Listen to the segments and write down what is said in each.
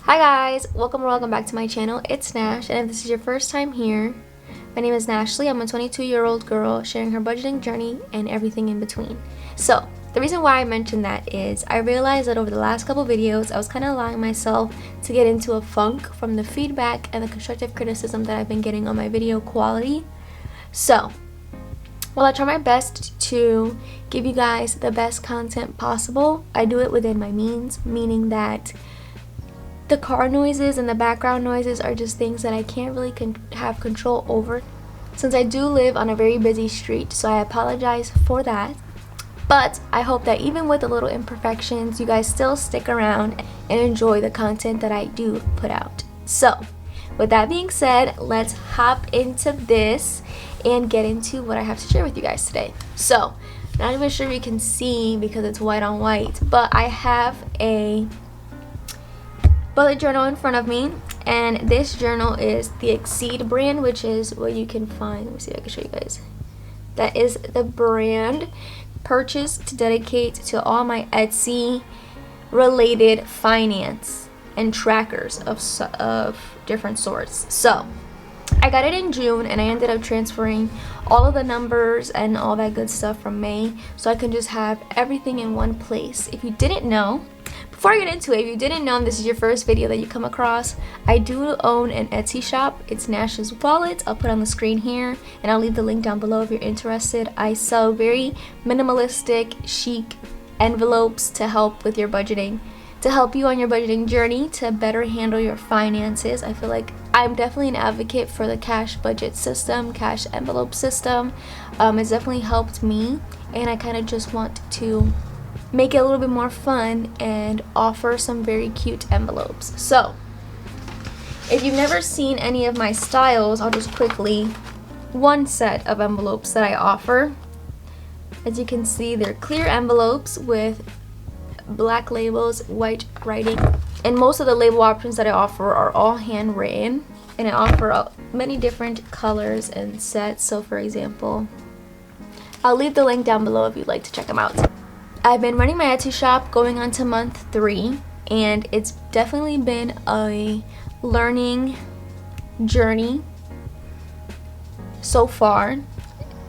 Hi guys, welcome back to my channel. It's Nash, and if this is your first time here, my name is Nashly. I'm a 22-year-old girl sharing her budgeting journey and everything in between. So the reason why I mentioned that is I realized that over the last couple videos I was kind of allowing myself to get into a funk from the feedback and the constructive criticism that I've been getting on my video quality. So while I try my best to give you guys the best content possible, I do it within my means, meaning that the car noises and the background noises are just things that I can't really have control over, since I do live on a very busy street, so I apologize for that. But I hope that even with the little imperfections, you guys still stick around and enjoy the content that I do put out. So with that being said, let's hop into this and get into what I have to share with you guys today. So not even sure you can see because it's white on white, but I have a bullet journal in front of me, and this journal is the Exceed brand, which is what you can find. Let me see if I can show you guys. That is the brand purchased to dedicate to all my Etsy related finance and trackers of different sorts. So I got it in June, and I ended up transferring all of the numbers and all that good stuff from May, so I can just have everything in one place. If you didn't know, before I get into it, if you didn't know and this is your first video that you come across, I do own an Etsy shop. It's Nashswallet. I'll put on the screen here, and I'll leave the link down below if you're interested. I sell very minimalistic, chic envelopes to help with your budgeting, to help you on your budgeting journey, to better handle your finances. I feel like I'm definitely an advocate for the cash budget system, cash envelope system. It's definitely helped me, and I kind of just want to make it a little bit more fun and offer some very cute envelopes. So if you've never seen any of my styles, I'll just quickly, one set of envelopes that I offer. As you can see, they're clear envelopes with black labels, white writing, and most of the label options that I offer are all handwritten, and I offer many different colors and sets. So for example, I'll leave the link down below if you'd like to check them out. I've been running my Etsy shop going on to month 3, and it's definitely been a learning journey so far,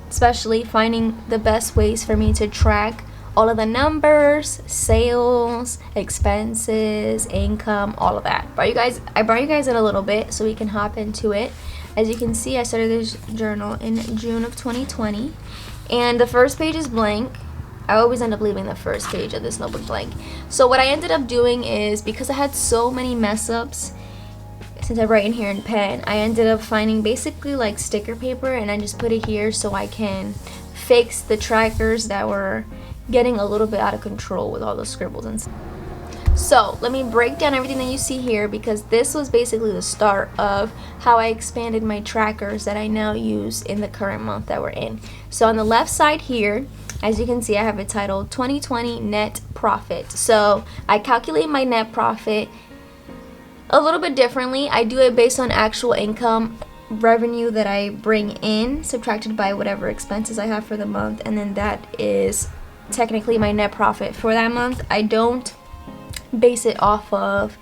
especially finding the best ways for me to track all of the numbers, sales, expenses, income, all of that. I brought you guys in a little bit so we can hop into it. As you can see, I started this journal in June of 2020, and the first page is blank. I always end up leaving the first page of this notebook blank. So what I ended up doing is, because I had so many mess ups since I write in here in pen, I ended up finding basically like sticker paper, and I just put it here so I can fix the trackers that were getting a little bit out of control with all the scribbles and stuff. So let me break down everything that you see here, because this was basically the start of how I expanded my trackers that I now use in the current month that we're in. So on the left side here, as you can see, I have it titled 2020 net profit. So I calculate my net profit a little bit differently. I do it based on actual income revenue that I bring in, subtracted by whatever expenses I have for the month, and then that is technically my net profit for that month. I don't base it off of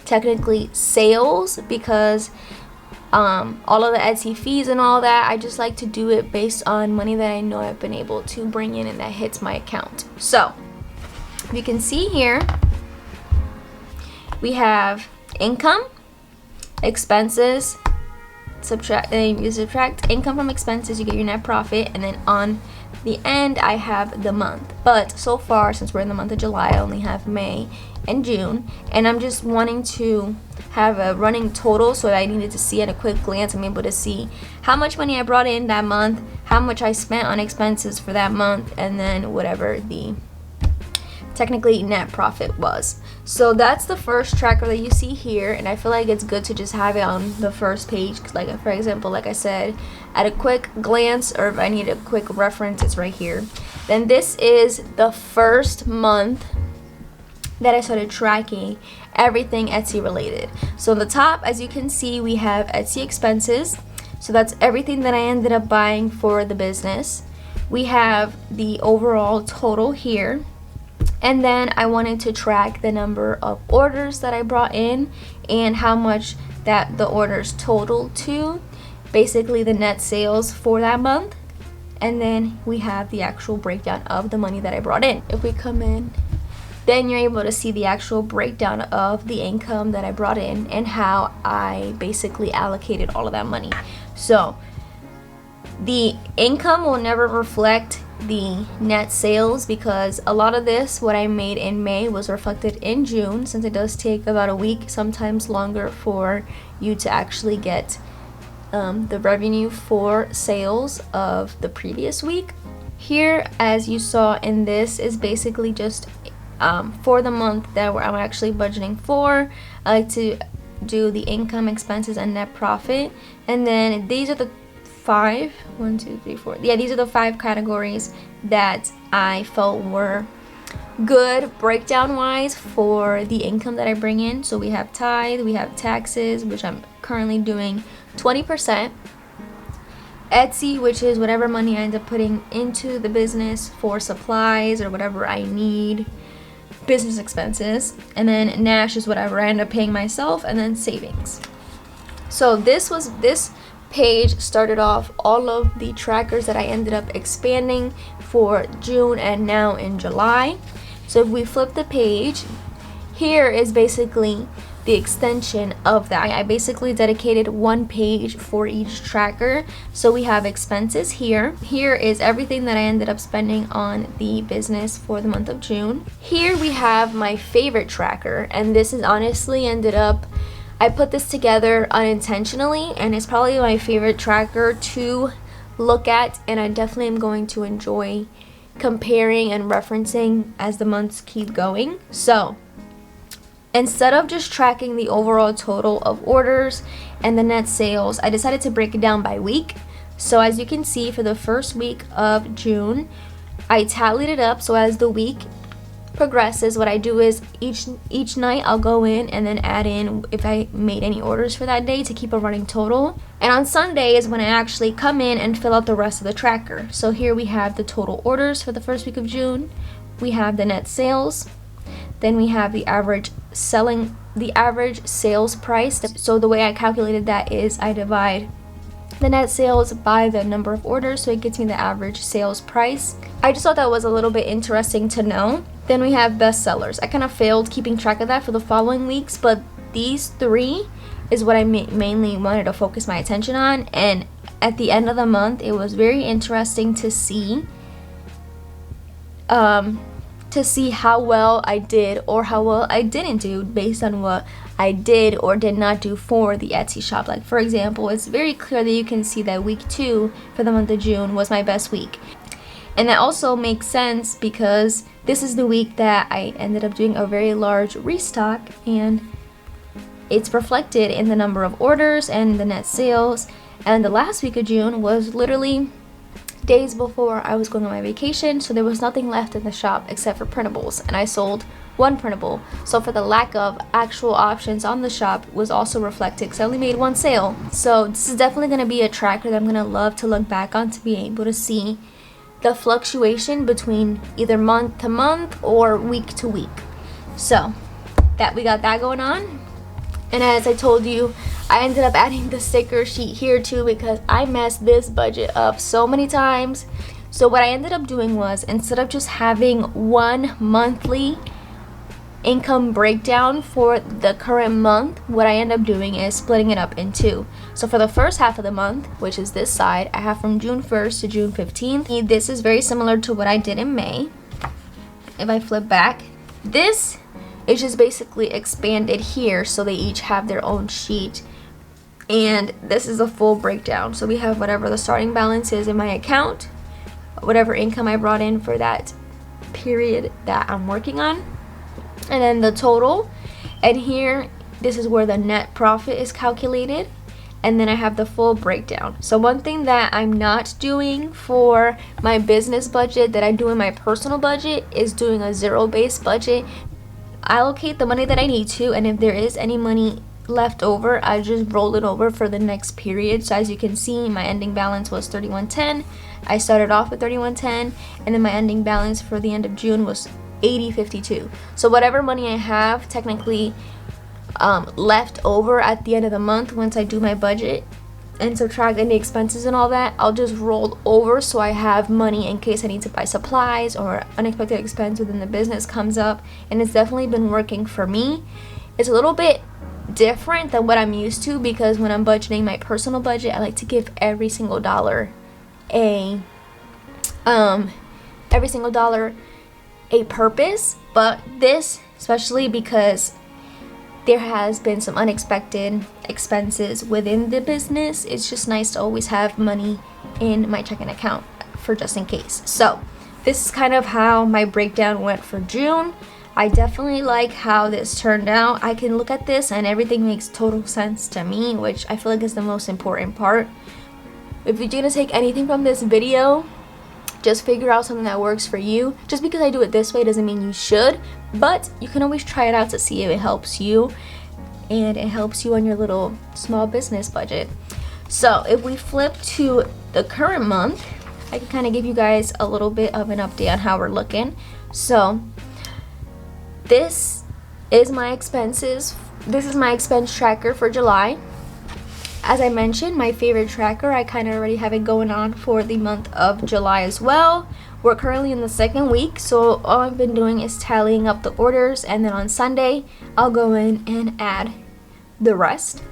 technically sales, because all of the Etsy fees and all that, I just like to do it based on money that I know I've been able to bring in and that hits my account. So you can see here we have income, expenses, you subtract income from expenses, you get your net profit, and then on the end I have the month. But so far, since we're in the month of July, I only have May and June, and I'm just wanting to have a running total, so I needed to see at a quick glance. I'm able to see how much money I brought in that month, how much I spent on expenses for that month, and then whatever the technically net profit was. So that's the first tracker that you see here, and I feel like it's good to just have it on the first page, like for example, like I said, at a quick glance, or if I need a quick reference, it's right here. Then this is the first month that I started tracking everything Etsy related. So on the top, as you can see, we have Etsy expenses. So that's everything that I ended up buying for the business. We have the overall total here, And then I wanted to track the number of orders that I brought in and how much that the orders totaled to, basically the net sales for that month. And then we have the actual breakdown of the money that I brought in. If we come in, then you're able to see the actual breakdown of the income that I brought in and how I basically allocated all of that money. So the income will never reflect the net sales, because a lot of this, what I made in May, was reflected in June, since it does take about a week, sometimes longer, for you to actually get the revenue for sales of the previous week. Here, as you saw in this, is basically just for the month that I'm actually budgeting for. I like to do the income, expenses, and net profit. And then these are the these are the 5 categories that I felt were good breakdown wise for the income that I bring in. So we have tithe, we have taxes, which I'm currently doing 20%, Etsy, which is whatever money I end up putting into the business for supplies or whatever I need, business expenses, and then Nash is whatever I end up paying myself, and then savings. So this page started off all of the trackers that I ended up expanding for June and now in July. So if we flip the page, here is basically the extension of that. I basically dedicated one page for each tracker. So we have expenses here. Here is everything that I ended up spending on the business for the month of June. Here we have my favorite tracker, and this is honestly ended up, I put this together unintentionally, and it's probably my favorite tracker to look at, and I definitely am going to enjoy comparing and referencing as the months keep going. So instead of just tracking the overall total of orders and the net sales, I decided to break it down by week. So as you can see, for the first week of June, I tallied it up. So as the week progresses, what I do is each night I'll go in and then add in if I made any orders for that day to keep a running total. And on Sunday is when I actually come in and fill out the rest of the tracker. So here we have the total orders for the first week of June. We have the net sales. Then we have the average sales price. So the way I calculated that is I divide the net sales by the number of orders, so it gets me the average sales price. I just thought that was a little bit interesting to know. Then we have bestsellers. I kind of failed keeping track of that for the following weeks, but these 3 is what I mainly wanted to focus my attention on. And at the end of the month, it was very interesting to see how well I did or how well I didn't do based on what I did or did not do for the Etsy shop. Like, for example, it's very clear that you can see that week 2 for the month of June was my best week. And that also makes sense because this is the week that I ended up doing a very large restock, and it's reflected in the number of orders and the net sales. And the last week of June was literally days before I was going on my vacation, so there was nothing left in the shop except for printables, and I sold 1 printable. So for the lack of actual options on the shop was also reflected because I only made 1 sale. So this is definitely going to be a tracker that I'm going to love to look back on, to be able to see the fluctuation between either month to month or week to week. So that we got that going on. And as I told you, I ended up adding the sticker sheet here too because I messed this budget up so many times. So what I ended up doing was, instead of just having one monthly income breakdown for the current month, what I end up doing is splitting it up in 2. So for the first half of the month, which is this side, I have from June 1st to June 15th. This is very similar to what I did in May. If I flip back, this is just basically expanded here so they each have their own sheet. And this is a full breakdown. So we have whatever the starting balance is in my account, whatever income I brought in for that period that I'm working on, and then the total. And here, this is where the net profit is calculated, and then I have the full breakdown. So one thing that I'm not doing for my business budget that I do in my personal budget is doing a zero-based budget. I allocate the money that I need to, and if there is any money left over, I just roll it over for the next period. So as you can see, my ending balance was $31.10. I started off with $31.10, and then my ending balance for the end of June was $80.52. So whatever money I have technically left over at the end of the month, once I do my budget and subtract any expenses and all that, I'll just roll over so I have money in case I need to buy supplies or unexpected expense within the business comes up. And it's definitely been working for me. It's a little bit different than what I'm used to, because when I'm budgeting my personal budget, I like to give every single dollar a purpose. But this, especially because there has been some unexpected expenses within the business, it's just nice to always have money in my checking account for just in case. So this is kind of how my breakdown went for June. I definitely like how this turned out. I can look at this and everything makes total sense to me, which I feel like is the most important part. If you're gonna take anything from this video, just figure out something that works for you. Just because I do it this way doesn't mean you should, but you can always try it out to see if it helps you, and it helps you on your little small business budget. So if we flip to the current month, I can kind of give you guys a little bit of an update on how we're looking. So this is my expenses. This is my expense tracker for July. As I mentioned, my favorite tracker, I kind of already have it going on for the month of July as well. We're currently in the second week, so all I've been doing is tallying up the orders, and then on Sunday, I'll go in and add the rest.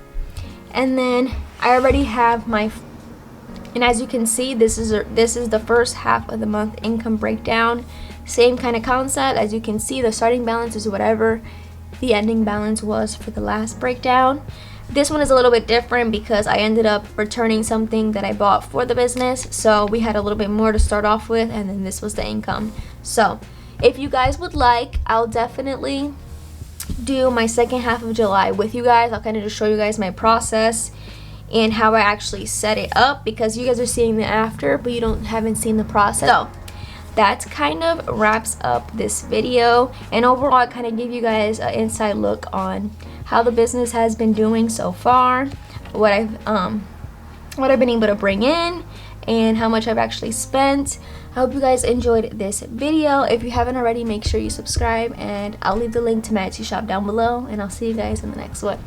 And then I already have and as you can see, this is the first half of the month income breakdown. Same kind of concept. As you can see, the starting balance is whatever the ending balance was for the last breakdown. This one is a little bit different because I ended up returning something that I bought for the business, so we had a little bit more to start off with, and then this was the income. So if you guys would like, I'll definitely do my second half of July with you guys. I'll kind of just show you guys my process and how I actually set it up, because you guys are seeing the after, but you haven't seen the process. So that kind of wraps up this video, and overall I kind of give you guys an inside look on how the business has been doing so far, what I've been able to bring in, and how much I've actually spent. I hope you guys enjoyed this video. If you haven't already, make sure you subscribe, and I'll leave the link to my Etsy shop down below, and I'll see you guys in the next one.